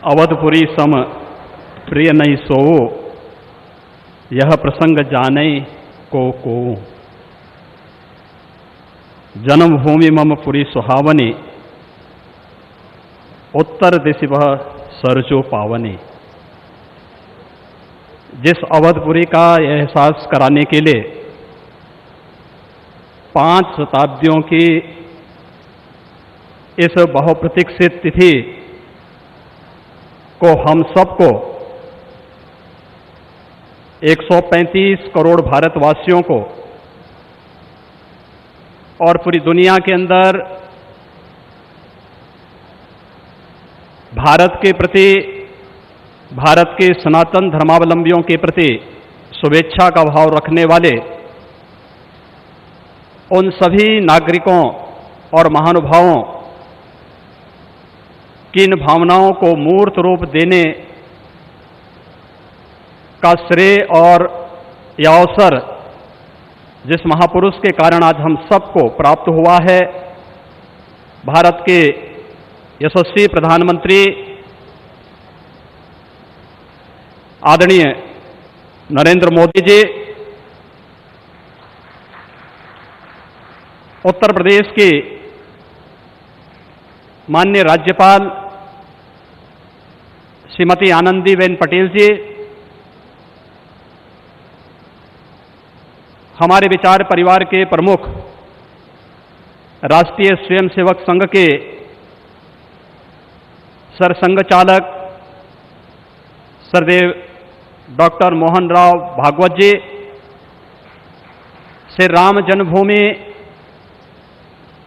अवधपुरी सम प्रिय नहीं सोओ, यह प्रसंग जाने को। जन्मभूमि मम पुरी सुहावनी, उत्तर दिशि वह सरजो पावनी। जिस अवधपुरी का एहसास कराने के लिए 5 शताब्दियों की इस बहुप्रतीक्षित तिथि को हम सबको 135 करोड़ भारतवासियों को और पूरी दुनिया के अंदर भारत के प्रति, भारत के सनातन धर्मावलंबियों के प्रति शुभेच्छा का भाव रखने वाले उन सभी नागरिकों और महानुभावों की इन भावनाओं को मूर्त रूप देने का श्रेय और यह अवसर जिस महापुरुष के कारण आज हम सबको प्राप्त हुआ है, भारत के यशस्वी प्रधानमंत्री आदरणीय नरेंद्र मोदी जी, उत्तर प्रदेश के माननीय राज्यपाल श्रीमती आनंदीबेन पटेल जी, हमारे विचार परिवार के प्रमुख राष्ट्रीय स्वयंसेवक संघ के सरसंघ चालक सरदेव डॉक्टर मोहन राव भागवत जी, श्री राम जन्मभूमि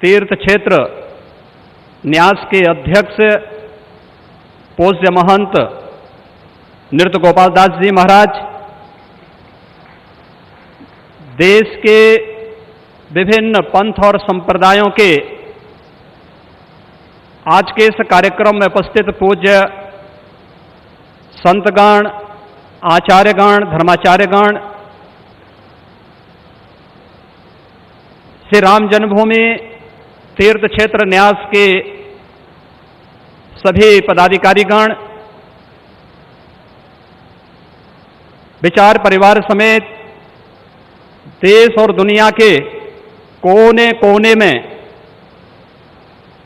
तीर्थ क्षेत्र न्यास के अध्यक्ष पूज्य महंत नृत्य गोपाल दास जी महाराज, देश के विभिन्न पंथ और संप्रदायों के आज के इस कार्यक्रम में उपस्थित पूज्य संतगण, आचार्यगण, धर्माचार्यगण, श्री राम जन्मभूमि तीर्थ क्षेत्र न्यास के सभी पदाधिकारीगण, विचार परिवार समेत देश और दुनिया के कोने कोने में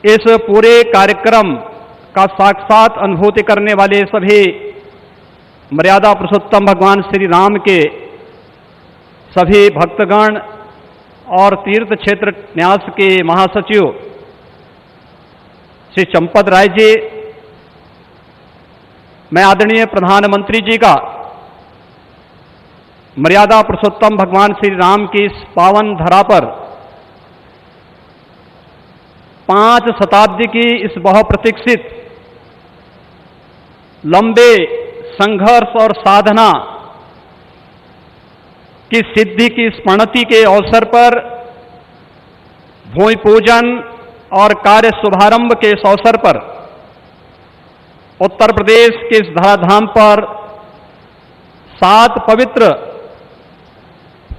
इस पूरे कार्यक्रम का साक्षात अनुभूति करने वाले सभी मर्यादा पुरुषोत्तम भगवान श्री राम के सभी भक्तगण और तीर्थ क्षेत्र न्यास के महासचिव श्री चंपत राय जी, मैं आदरणीय प्रधानमंत्री जी का मर्यादा पुरुषोत्तम भगवान श्री राम की इस पावन धरा पर 5 शताब्दी की इस बहुप्रतीक्षित लंबे संघर्ष और साधना की सिद्धि की स्मृति के अवसर पर भूमि पूजन और कार्य शुभारंभ के इस अवसर पर उत्तर प्रदेश के इस धराधाम पर 7 पवित्र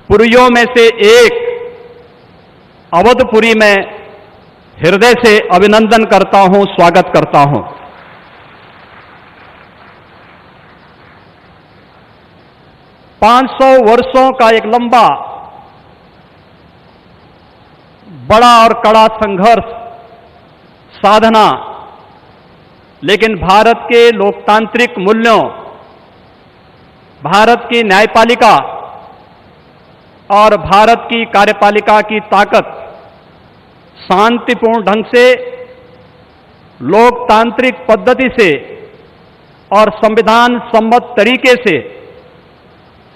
पुरियों में से एक अवधपुरी में हृदय से अभिनंदन करता हूं, स्वागत करता हूं। पांच 500 वर्षों का एक लंबा, बड़ा और कड़ा संघर्ष, साधना, लेकिन भारत के लोकतांत्रिक मूल्यों, भारत की न्यायपालिका और भारत की कार्यपालिका की ताकत शांतिपूर्ण ढंग से, लोकतांत्रिक पद्धति से और संविधान सम्मत तरीके से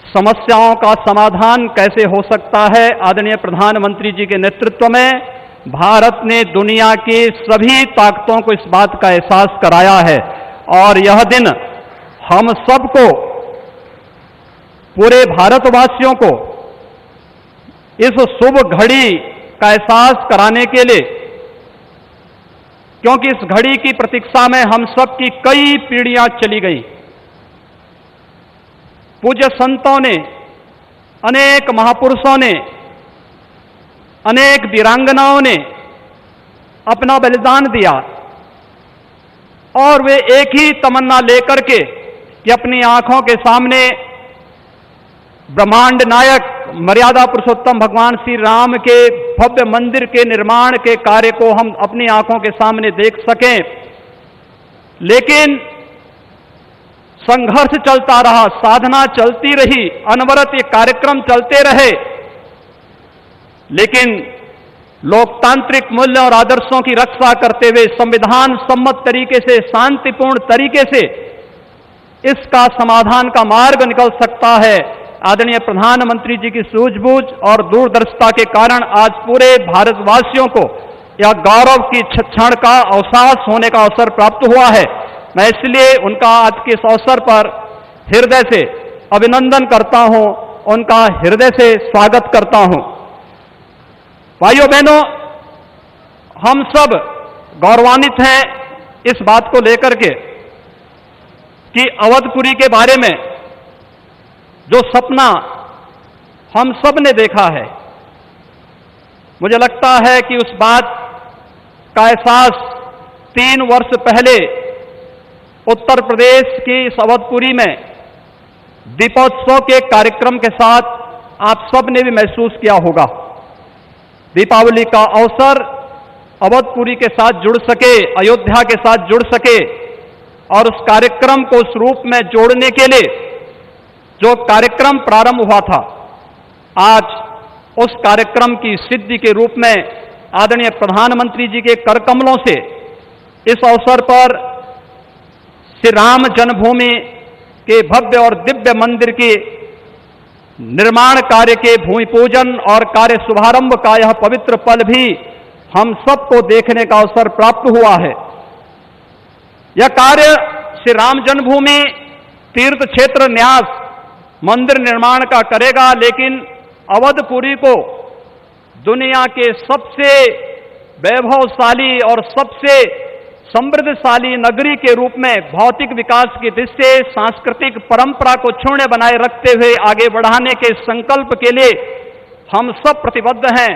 समस्याओं का समाधान कैसे हो सकता है, आदरणीय प्रधानमंत्री जी के नेतृत्व में भारत ने दुनिया की सभी ताकतों को इस बात का एहसास कराया है। और यह दिन हम सबको, पूरे भारतवासियों को इस शुभ घड़ी का एहसास कराने के लिए, क्योंकि इस घड़ी की प्रतीक्षा में हम सब की कई पीढ़ियां चली गई। पूज्य संतों ने, अनेक महापुरुषों ने, अनेक वीरांगनाओं ने अपना बलिदान दिया। और वे एक ही तमन्ना लेकर के कि अपनी आंखों के सामने ब्रह्मांड नायक मर्यादा पुरुषोत्तम भगवान श्री राम के भव्य मंदिर के निर्माण के कार्य को हम अपनी आंखों के सामने देख सकें। लेकिन संघर्ष चलता रहा, साधना चलती रही, अनवरत ये कार्यक्रम चलते रहे, लेकिन लोकतांत्रिक मूल्य और आदर्शों की रक्षा करते हुए संविधान सम्मत तरीके से, शांतिपूर्ण तरीके से इसका समाधान का मार्ग निकल सकता है। आदरणीय प्रधानमंत्री जी की सूझबूझ और दूरदर्शिता के कारण आज पूरे भारतवासियों को यह गौरव की क्षण का अवकाश होने का अवसर प्राप्त हुआ है। मैं इसलिए उनका आज के इस अवसर पर हृदय से अभिनंदन करता हूं, उनका हृदय से स्वागत करता हूं। भाइयों बहनों, हम सब गौरवान्वित हैं इस बात को लेकर के कि अवधपुरी के बारे में जो सपना हम सब ने देखा है, मुझे लगता है कि उस बात का एहसास 3 वर्ष पहले उत्तर प्रदेश की इस अवधपुरी में दीपोत्सव के कार्यक्रम के साथ आप सब ने भी महसूस किया होगा। दीपावली का अवसर अवधपुरी के साथ जुड़ सके, अयोध्या के साथ जुड़ सके और उस कार्यक्रम को उस रूप में जोड़ने के लिए जो कार्यक्रम प्रारंभ हुआ था, आज उस कार्यक्रम की सिद्धि के रूप में आदरणीय प्रधानमंत्री जी के करकमलों से इस अवसर पर श्री राम जन्मभूमि के भव्य और दिव्य मंदिर के निर्माण कार्य के भूमि पूजन और कार्य शुभारंभ का यह पवित्र पल भी हम सबको देखने का अवसर प्राप्त हुआ है। यह कार्य श्री राम जन्मभूमि तीर्थ क्षेत्र न्यास मंदिर निर्माण का करेगा, लेकिन अवधपुरी को दुनिया के सबसे वैभवशाली और सबसे समृद्धशाली नगरी के रूप में भौतिक विकास की दृष्टि से सांस्कृतिक परंपरा को क्षुण्ण बनाए रखते हुए आगे बढ़ाने के संकल्प के लिए हम सब प्रतिबद्ध हैं।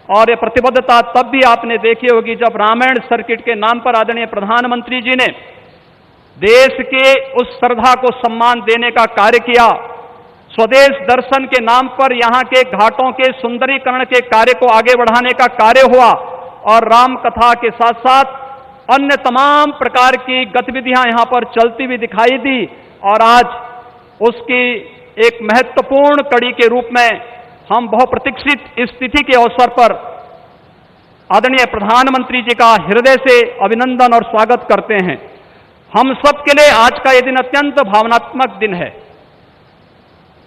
और ये प्रतिबद्धता तब भी आपने देखी होगी जब रामायण सर्किट के नाम पर आदरणीय प्रधानमंत्री जी ने देश के उस श्रद्धा को सम्मान देने का कार्य किया। स्वदेश दर्शन के नाम पर यहां के घाटों के सुंदरीकरण के कार्य को आगे बढ़ाने का कार्य हुआ और राम कथा के साथ साथ अन्य तमाम प्रकार की गतिविधियां यहां पर चलती हुई दिखाई दी और आज उसकी एक महत्वपूर्ण कड़ी के रूप में हम बहुप्रतीक्षित इस तिथि के अवसर पर आदरणीय प्रधानमंत्री जी का हृदय से अभिनंदन और स्वागत करते हैं। हम सब के लिए आज का यह दिन अत्यंत भावनात्मक दिन है।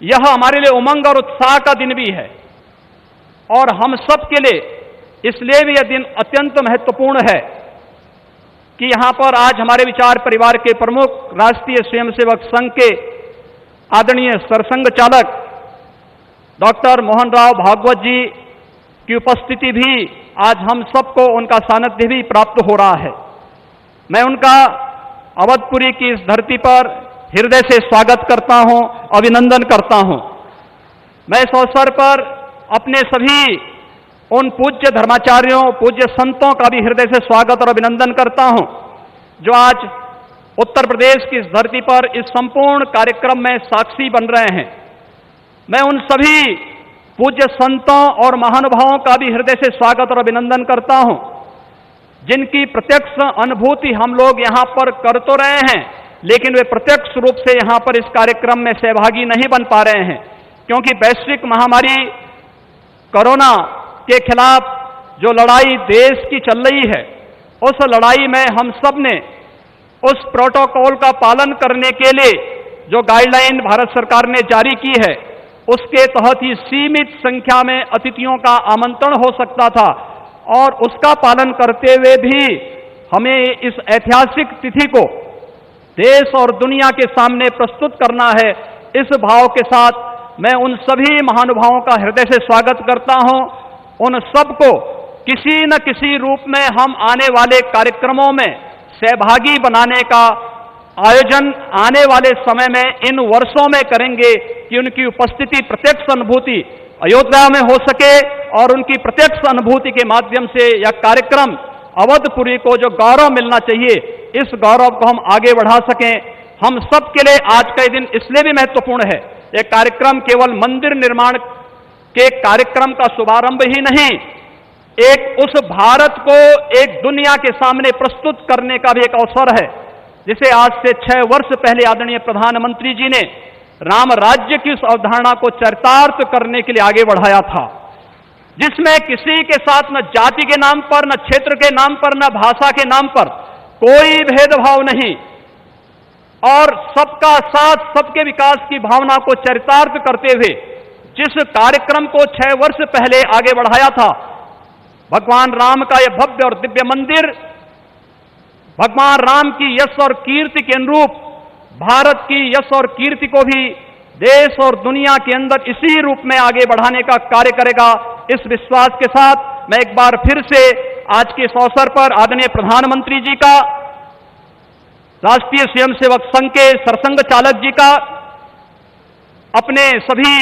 यह हमारे लिए उमंग और उत्साह का दिन भी है और हम सब के लिए इसलिए भी यह दिन अत्यंत महत्वपूर्ण है कि यहां पर आज हमारे विचार परिवार के प्रमुख राष्ट्रीय स्वयंसेवक संघ के आदरणीय सरसंघ चालक डॉक्टर मोहन राव भागवत जी की उपस्थिति भी आज हम सबको उनका सानिध्य भी प्राप्त हो रहा है। मैं उनका अवधपुरी की इस धरती पर हृदय से स्वागत करता हूं, अभिनंदन करता हूं। मैं इस अवसर पर अपने सभी उन पूज्य धर्माचार्यों, पूज्य संतों का भी हृदय से स्वागत और अभिनंदन करता हूं जो आज उत्तर प्रदेश की इस धरती पर इस संपूर्ण कार्यक्रम में साक्षी बन रहे हैं। मैं उन सभी पूज्य संतों और महानुभावों का भी हृदय से स्वागत और अभिनंदन करता हूं जिनकी प्रत्यक्ष अनुभूति हम लोग यहां पर कर तो रहे हैं, लेकिन वे प्रत्यक्ष रूप से यहां पर इस कार्यक्रम में सहभागी नहीं बन पा रहे हैं क्योंकि वैश्विक महामारी कोरोना के खिलाफ जो लड़ाई देश की चल रही है, उस लड़ाई में हम सब ने उस प्रोटोकॉल का पालन करने के लिए जो गाइडलाइन भारत सरकार ने जारी की है, उसके तहत ही सीमित संख्या में अतिथियों का आमंत्रण हो सकता था और उसका पालन करते हुए भी हमें इस ऐतिहासिक तिथि को देश और दुनिया के सामने प्रस्तुत करना है। इस भाव के साथ मैं उन सभी महानुभावों का हृदय से स्वागत करता हूं। उन सबको किसी न किसी रूप में हम आने वाले कार्यक्रमों में सहभागी बनाने का आयोजन आने वाले समय में इन वर्षों में करेंगे कि उनकी उपस्थिति प्रत्यक्ष अनुभूति अयोध्या में हो सके और उनकी प्रत्यक्ष अनुभूति के माध्यम से यह कार्यक्रम अवधपुरी को जो गौरव मिलना चाहिए इस गौरव को हम आगे बढ़ा सकें। हम सब के लिए आज का दिन इसलिए भी महत्वपूर्ण है। यह कार्यक्रम केवल मंदिर निर्माण के कार्यक्रम का शुभारंभ ही नहीं, एक उस भारत को एक दुनिया के सामने प्रस्तुत करने का भी एक अवसर है, जिसे आज से 6 वर्ष पहले आदरणीय प्रधानमंत्री जी ने राम राज्य की उस अवधारणा को चरितार्थ करने के लिए आगे बढ़ाया था, जिसमें किसी के साथ न जाति के नाम पर, न क्षेत्र के नाम पर, न भाषा के नाम पर कोई भेदभाव नहीं, और सबका साथ, सबके विकास की भावना को चरितार्थ करते हुए जिस कार्यक्रम को 6 वर्ष पहले आगे बढ़ाया था, भगवान राम का यह भव्य और दिव्य मंदिर भगवान राम की यश और कीर्ति के अनुरूप भारत की यश और कीर्ति को भी देश और दुनिया के अंदर इसी रूप में आगे बढ़ाने का कार्य करेगा। इस विश्वास के साथ मैं एक बार फिर से आज के इस अवसर पर आदरणीय प्रधानमंत्री जी का, राष्ट्रीय स्वयंसेवक संघ के सरसंघ चालक जी का, अपने सभी